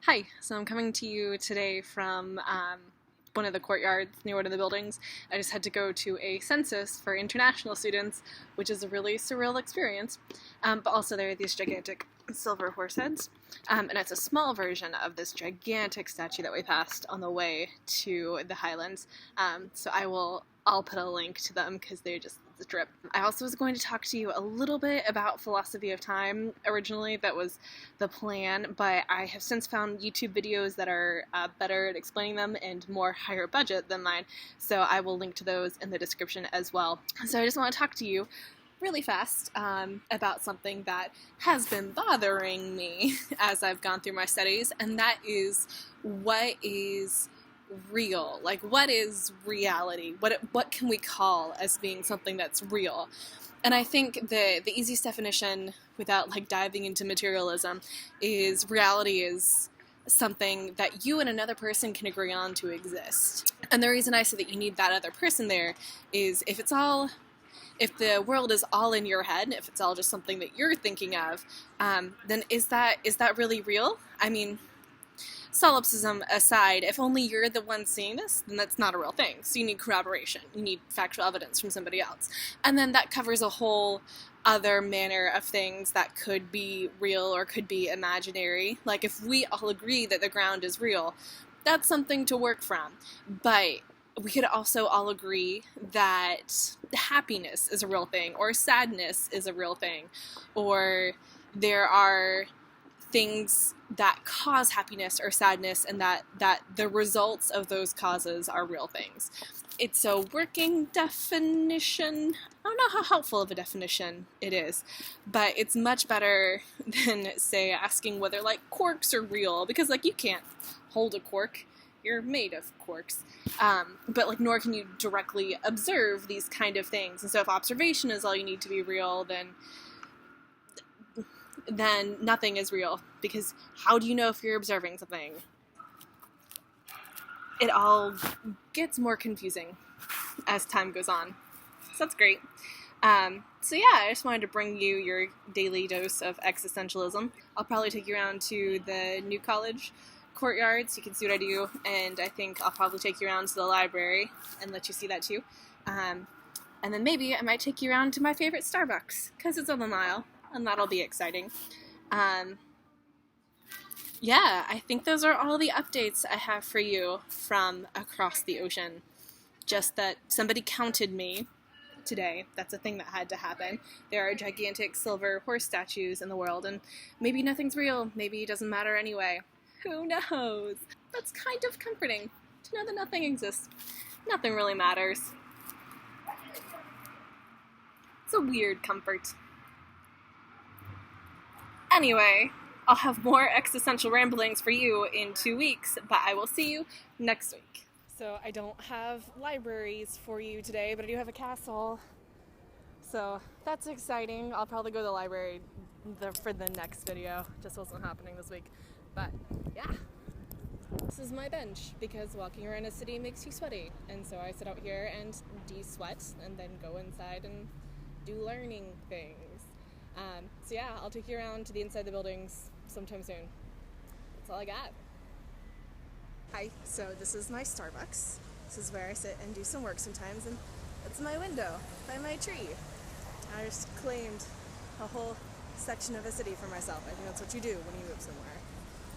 Hi, so I'm coming to you today from one of the courtyards near one of the buildings. I just had to go to a census for international students, which is a really surreal experience. But also there are these gigantic silver horse heads, and it's a small version of this gigantic statue that we passed on the way to the Highlands. So I'll put a link to them because they're just a trip. I also was going to talk to you a little bit about philosophy of time. Originally, that was the plan, but I have since found YouTube videos that are better at explaining them and more higher budget than mine, so I will link to those in the description as well. So I just want to talk to you really fast about something that has been bothering me as I've gone through my studies, and that is what is real? Like, what is reality? What can we call as being something that's real? And I think the easiest definition, without like diving into materialism, is reality is something that you and another person can agree on to exist. And the reason I say that you need that other person there is if the world is all in your head, if it's all just something that you're thinking of, then is that really real? I mean, solipsism aside, if only you're the one seeing this, then that's not a real thing. So you need corroboration. You need factual evidence from somebody else. And then that covers a whole other manner of things that could be real or could be imaginary. Like if we all agree that the ground is real, that's something to work from. But we could also all agree that happiness is a real thing, or sadness is a real thing, or there are things that cause happiness or sadness, and that the results of those causes are real things. It's a working definition. I don't know how helpful of a definition it is, but it's much better than, say, asking whether, like, quarks are real, because, like, you can't hold a quark. You're made of quarks. But, like, nor can you directly observe these kind of things. And so if observation is all you need to be real, then nothing is real, because how do you know if you're observing something? It all gets more confusing as time goes on. So that's great. So yeah, I just wanted to bring you your daily dose of existentialism. I'll probably take you around to the New College courtyard so you can see what I do, and I think I'll probably take you around to the library and let you see that too. And then maybe I might take you around to my favorite Starbucks, because it's on the mile, and that'll be exciting. Yeah, I think those are all the updates I have for you from across the ocean. Just that somebody counted me today. That's a thing that had to happen. There are gigantic silver horse statues in the world, and maybe nothing's real. Maybe it doesn't matter anyway. Who knows? That's kind of comforting to know that nothing exists. Nothing really matters. It's a weird comfort. Anyway, I'll have more existential ramblings for you in 2 weeks, but I will see you next week. So I don't have libraries for you today, but I do have a castle. So that's exciting. I'll probably go to the library for the next video. Just wasn't happening this week. But yeah, this is my bench because walking around a city makes you sweaty. And so I sit out here and de-sweat and then go inside and do learning things. So yeah, I'll take you around to the inside of the buildings sometime soon. That's all I got. Hi, so this is my Starbucks. This is where I sit and do some work sometimes, and that's my window by my tree. I just claimed a whole section of a city for myself. I think that's what you do when you move somewhere.